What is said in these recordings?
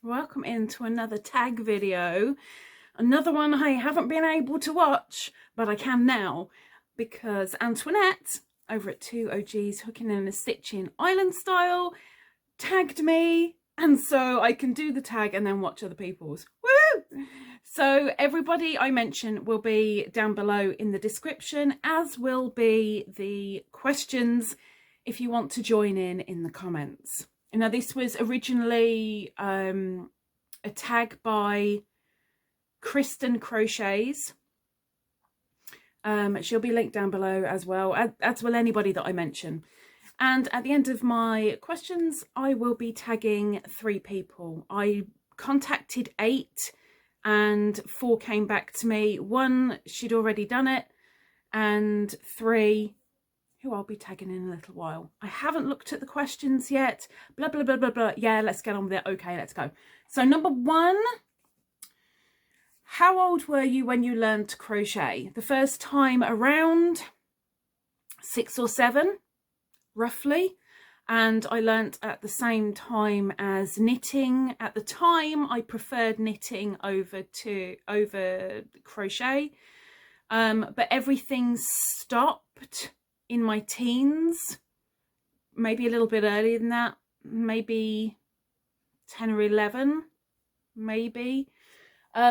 Welcome into another tag video. Another one I haven't been able to watch, but I can now because Antoinette over at 2OG's Hooking and Stitching Island Style tagged me, and so I can do the tag and then watch other people's. Woo! So everybody I mention will be down below in the description, as will be the questions if you want to join in the comments. Now, this was originally a tag by Kristen Crochets. She'll be linked down below as well, as will anybody that I mention. And at the end of my questions, I will be tagging 3 people. I contacted 8 and 4 came back to me. 1, she'd already done it, and 3... who I'll be tagging in a little while. I haven't looked at the questions yet. Blah, blah, blah, blah, blah. Yeah, let's get on with it. Okay, let's go. So number 1, how old were you when you learned to crochet? The first time around 6 or 7, roughly. And I learnt at the same time as knitting. At the time, I preferred knitting over crochet. But everything stopped in my teens, maybe a little bit earlier than that, maybe 10 or 11, maybe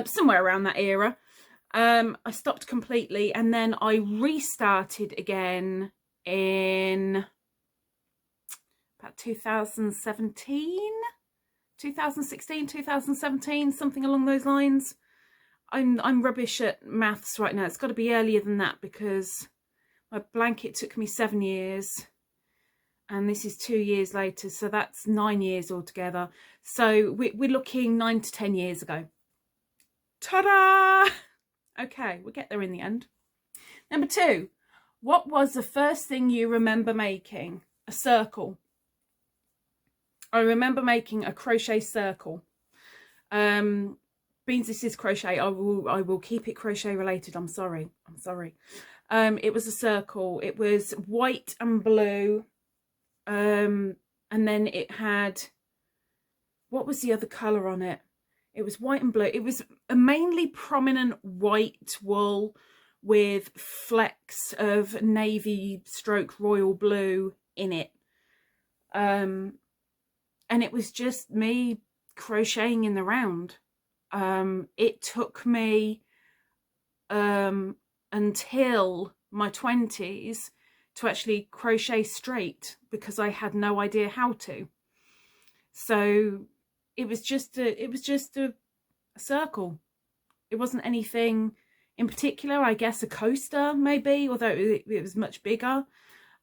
somewhere around that era. I stopped completely, and then I restarted again in about 2017, 2016, 2017, something along those lines. I'm rubbish at maths right now. It's got to be earlier than that because my blanket took me 7 years, and this is 2 years later, so that's 9 years altogether. So we're looking 9 to 10 years ago. Ta-da! Okay, we'll get there in the end. Number 2, what was the first thing you remember making? A circle. I remember making a crochet circle. Beans, this is crochet. I will keep it crochet related. I'm sorry. It was a circle. It was white and blue, and then it had, what was the other colour on it? It was white and blue. It was a mainly prominent white wool with flecks of navy stroke royal blue in it, and it was just me crocheting in the round. It took me until my 20s to actually crochet straight because I had no idea how to. So it was just a circle. It wasn't anything in particular. I guess a coaster maybe, although it was much bigger.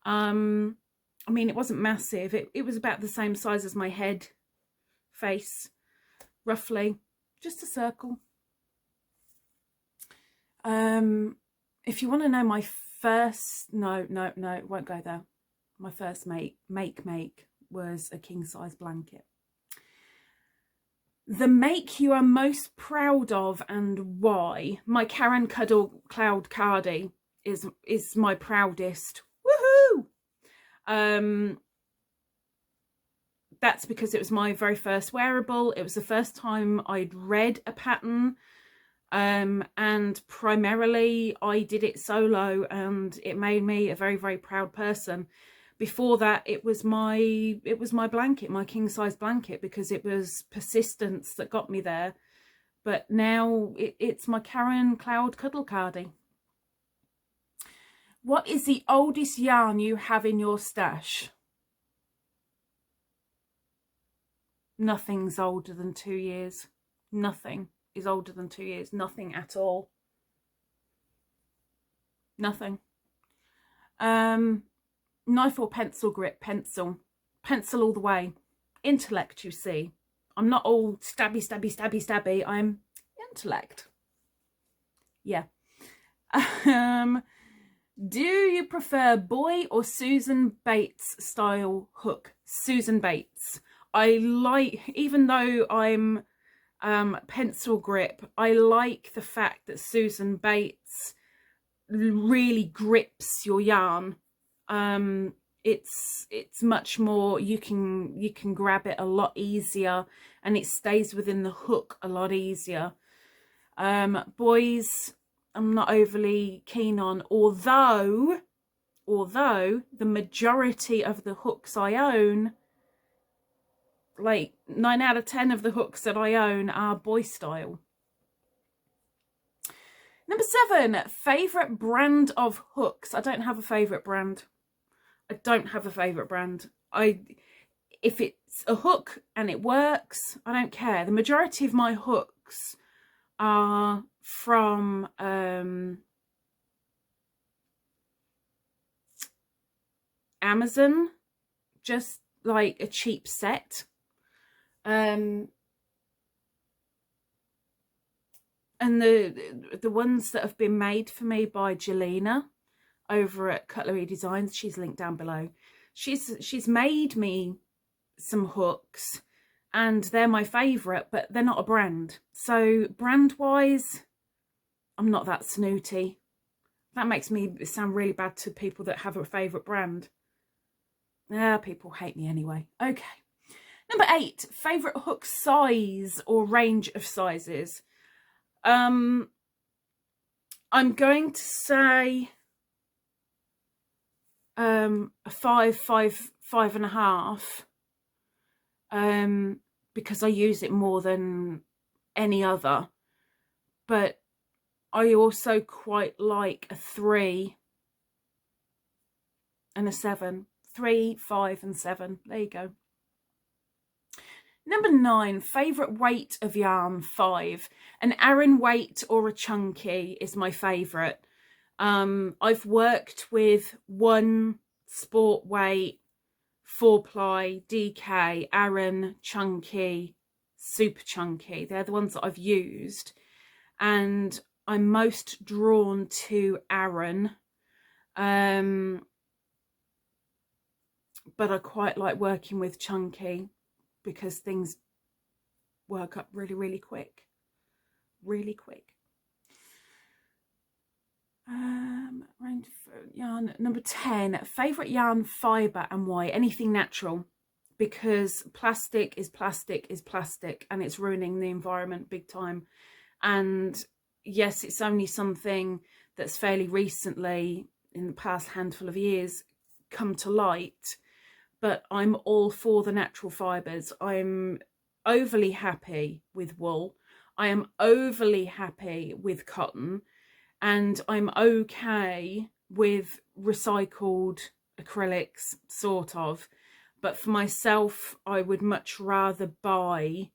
I mean, it wasn't massive. It was about the same size as my head, face, roughly. Just a circle. If you want to know my first, no, it won't go there. My first make was a king size blanket. The make you are most proud of and why? My Karen Cuddle Cloud Cardi is my proudest. Woohoo! That's because it was my very first wearable. It was the first time I'd read a pattern. And primarily I did it solo, and it made me a very, very proud person. Before that, it was my blanket, my king size blanket, because it was persistence that got me there. But now it's my Karen Cloud Cuddle Cardi. What is the oldest yarn you have in your stash? Nothing's older than 2 years. Nothing is older than 2 years. Nothing at all. Nothing. Knife or pencil grip? Pencil all the way. Intellect, you see. I'm not all stabby. I'm intellect. Yeah. Do you prefer Boye or Susan Bates style hook? Susan Bates. I like, even though I'm pencil grip, I like the fact that Susan Bates really grips your yarn. It's much more, you can grab it a lot easier, and it stays within the hook a lot easier. Boys, I'm not overly keen on, although the majority of the hooks I own, like 9 out of 10 of the hooks that I own, are Boye style. Number 7, favourite brand of hooks. I don't have a favourite brand. I don't have a favourite brand. If it's a hook and it works, I don't care. The majority of my hooks are from Amazon, just like a cheap set. And the ones that have been made for me by Jelena over at Cutlery Designs, she's linked down below. She's made me some hooks and they're my favourite, but they're not a brand. So brand wise, I'm not that snooty. That makes me sound really bad to people that have a favourite brand. People hate me anyway. Okay. Number 8, favourite hook size or range of sizes. I'm going to say a 5.5, because I use it more than any other. But I also quite like a 3 and a 7. 3, 5 and 7. There you go. Number 9, favourite weight of yarn. 5. An Aran weight or a chunky is my favourite. I've worked with 1 sport weight, 4-ply, DK, Aran, chunky, super chunky. They're the ones that I've used. And I'm most drawn to Aran. But I quite like working with chunky because things work up really, really quick. Really quick. Range of yarn. Number 10, favourite yarn, fibre and why. Anything natural, because plastic is plastic is plastic and it's ruining the environment big time. And yes, it's only something that's fairly recently, in the past handful of years, come to light, but I'm all for the natural fibres. I'm overly happy with wool. I am overly happy with cotton, and I'm okay with recycled acrylics, sort of. But for myself, I would much rather buy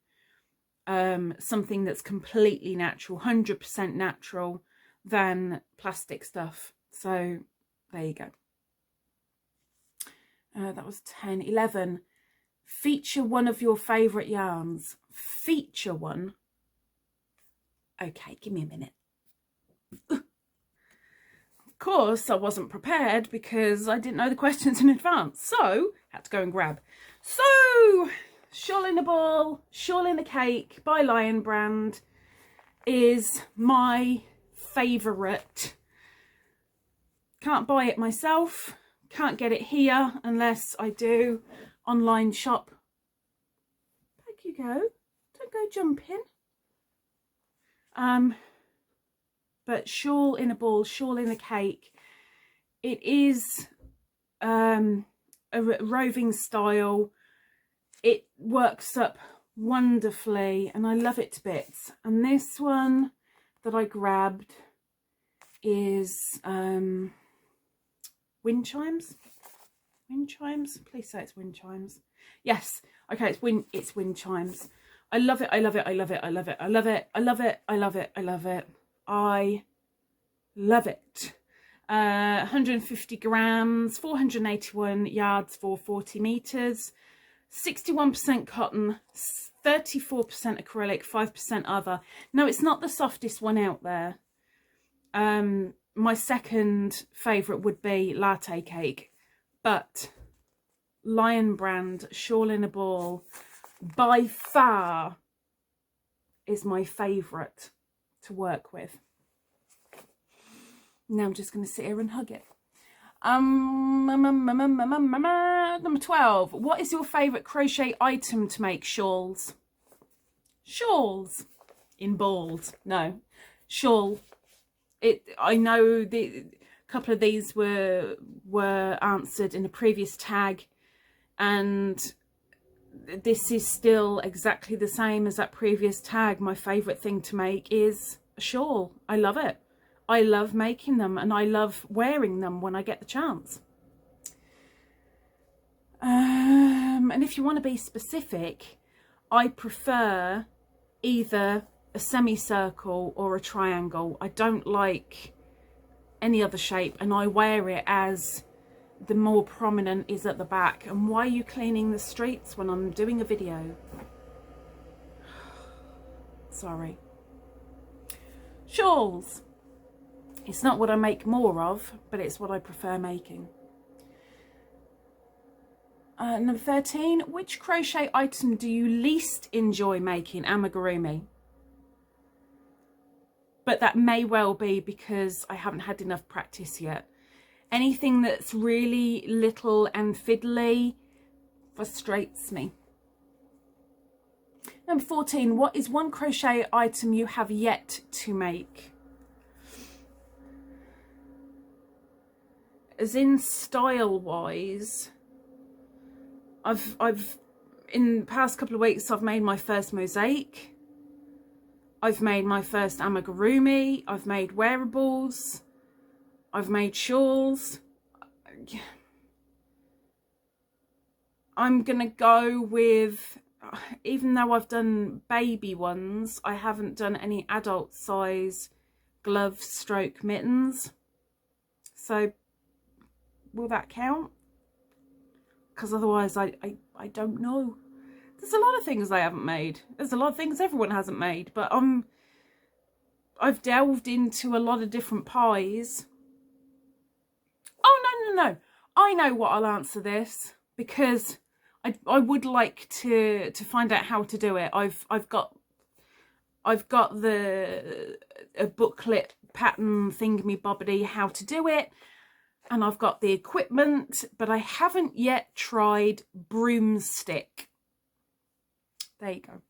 something that's completely natural, 100% natural, than plastic stuff. So there you go. That was 10. 11, feature one of your favourite yarns. Feature one. Okay, give me a minute. Of course, I wasn't prepared because I didn't know the questions in advance, so had to go and grab. So, Shawl in a Ball, Shawl in a Cake by Lion Brand is my favourite. Can't buy it myself, can't get it here unless I do online shop. Back you go, don't go jumping. But Shawl in a Ball, Shawl in a Cake, it is a roving style. It works up wonderfully and I love it to bits. And this one that I grabbed is wind chimes. Wind chimes, please say it's wind chimes. Yes, okay, it's wind chimes. I love it, I love it, I love it, I love it, I love it, I love it, I love it, I love it. I love it. 150 grams, 481 yards for 40 meters, 61% cotton, 34% acrylic, 5% other. No, it's not the softest one out there. My second favourite would be Latte Cake, but Lion Brand Shawl in a Ball by far is my favourite to work with. Now I'm just going to sit here and hug it. Number 12. What is your favourite crochet item to make shawls? Shawls. In balls. No. Shawl. I know a couple of these were answered in a previous tag, and this is still exactly the same as that previous tag. My favourite thing to make is a shawl. I love it. I love making them, and I love wearing them when I get the chance. And if you want to be specific, I prefer either a semicircle or a triangle. I don't like any other shape, and I wear it as the more prominent is at the back. And why are you cleaning the streets when I'm doing a video? Sorry. Shawls. It's not what I make more of, but it's what I prefer making. Number 13, which crochet item do you least enjoy making? Amigurumi. But that may well be because I haven't had enough practice yet. Anything that's really little and fiddly frustrates me. Number 14, what is one crochet item you have yet to make? As in style wise, I've in the past couple of weeks I've made my first mosaic. I've made my first amigurumi. I've made wearables. I've made shawls. I'm gonna go with, even though I've done baby ones, I haven't done any adult size glove stroke mittens. So will that count? Because otherwise I don't know. There's a lot of things I haven't made. There's a lot of things everyone hasn't made, but I've delved into a lot of different pies. Oh, no. I know what I'll answer this, because I would like to find out how to do it. I've got a booklet pattern thingy bobbity how to do it, and I've got the equipment, but I haven't yet tried broomstick. There you go.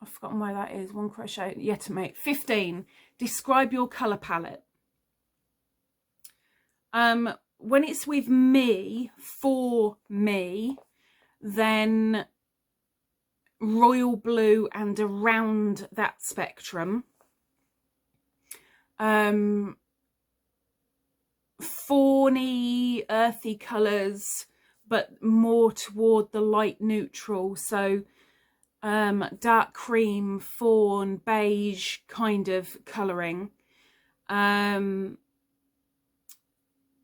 I've forgotten where that is. One crochet yet to make. 15. Describe your colour palette. When it's with me, for me, then royal blue and around that spectrum. Fawny, earthy colours, but more toward the light neutral. So dark cream, fawn, beige kind of colouring.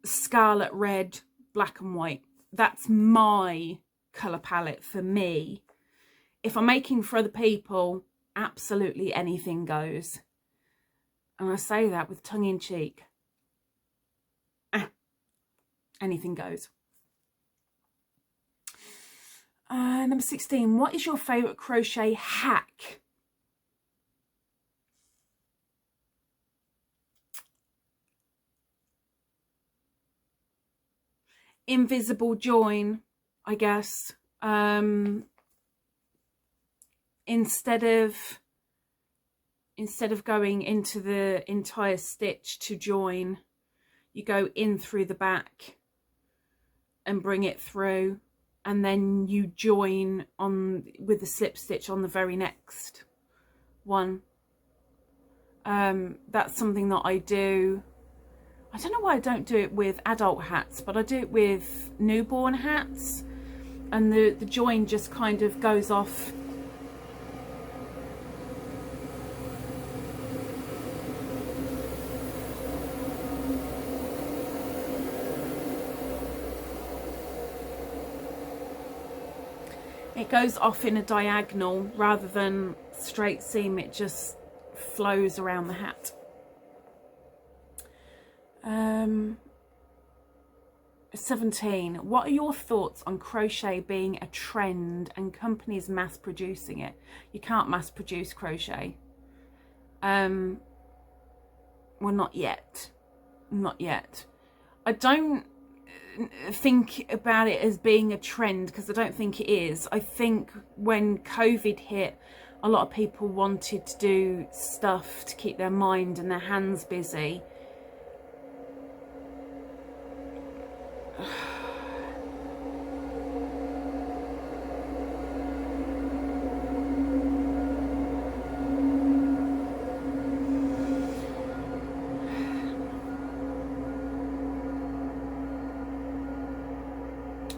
Scarlet red, black and white. That's my colour palette for me. If I'm making for other people, absolutely anything goes. And I say that with tongue in cheek. Anything goes. Number 16, what is your favourite crochet hack? Invisible join, I guess. Instead of going into the entire stitch to join, you go in through the back and bring it through, and then you join on with the slip stitch on the very next one. That's something that I do. I don't know why I don't do it with adult hats, but I do it with newborn hats, and the join just kind of goes off. It goes off in a diagonal rather than straight seam. It just flows around the hat. 17. What are your thoughts on crochet being a trend and companies mass producing it? You can't mass produce crochet. Well, not yet. Not yet. I don't think about it as being a trend, because I don't think it is. I think when COVID hit, a lot of people wanted to do stuff to keep their mind and their hands busy.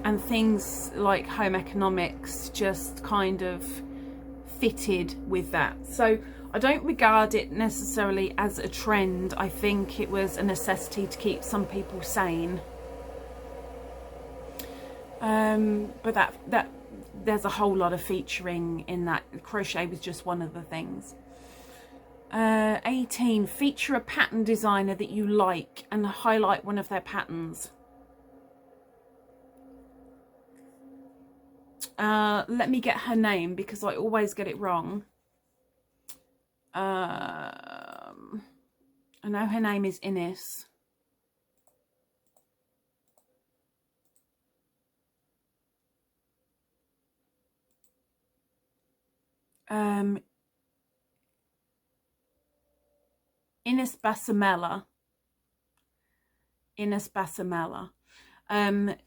And things like home economics just kind of fitted with that. So I don't regard it necessarily as a trend. I think it was a necessity to keep some people sane. But that there's a whole lot of featuring in that. Crochet was just one of the things. 18, feature a pattern designer that you like and highlight one of their patterns. Let me get her name, because I always get it wrong. I know her name is Ines. Ines Basamella. Ines Basamella.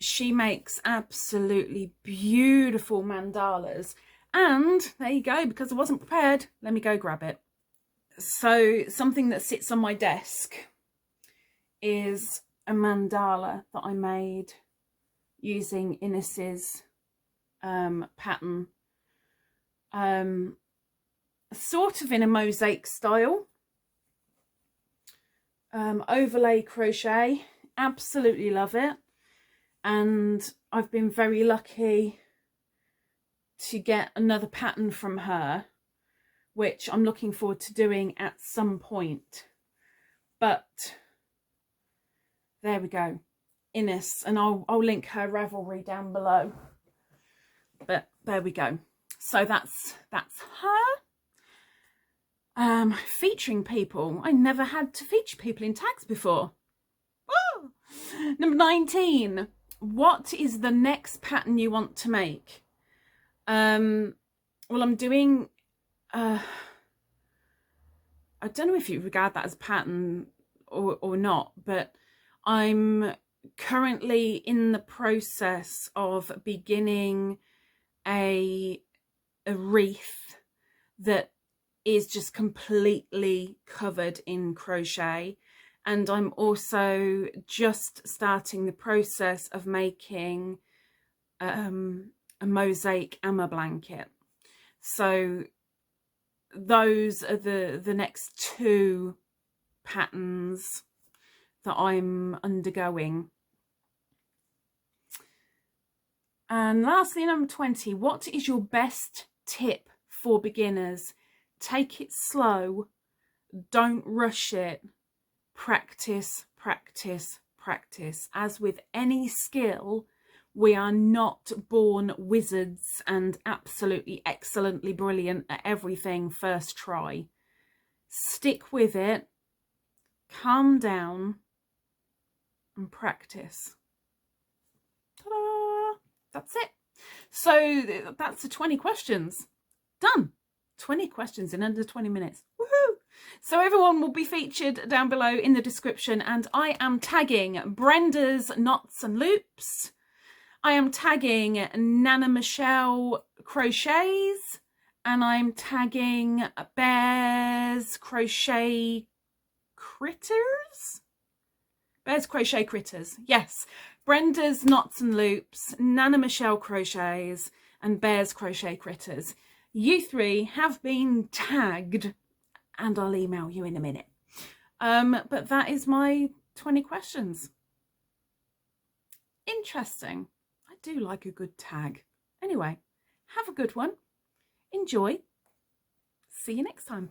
She makes absolutely beautiful mandalas, and there you go, because I wasn't prepared, let me go grab it. So something that sits on my desk is a mandala that I made using Ines's pattern, sort of in a mosaic style, overlay crochet. Absolutely love it. And I've been very lucky to get another pattern from her, which I'm looking forward to doing at some point. But there we go, Ines, and I'll link her Ravelry down below. But there we go. So that's her. Featuring people. I never had to feature people in tags before. Oh! Number 19. What is the next pattern you want to make? Well, I'm doing, I don't know if you regard that as a pattern or not, but I'm currently in the process of beginning a wreath that is just completely covered in crochet. And I'm also just starting the process of making a mosaic Amma blanket. So those are the next two patterns that I'm undergoing. And lastly, number 20, what is your best tip for beginners? Take it slow, don't rush it. Practice, practice, practice. As with any skill, we are not born wizards and absolutely excellently brilliant at everything first try. Stick with it, calm down, and practice. Ta-da! That's it. So that's the 20 questions. Done. 20 questions in under 20 minutes. Woohoo! So everyone will be featured down below in the description, and I am tagging Brenda's Knots and Loops. I am tagging Nana Michelle Crochets, and I'm tagging Bear's Crochet Critters. Bear's Crochet Critters. Yes, Brenda's Knots and Loops, Nana Michelle Crochets, and Bear's Crochet Critters. You three have been tagged, and I'll email you in a minute. But that is my 20 questions. Interesting. I do like a good tag. Anyway, have a good one. Enjoy. See you next time.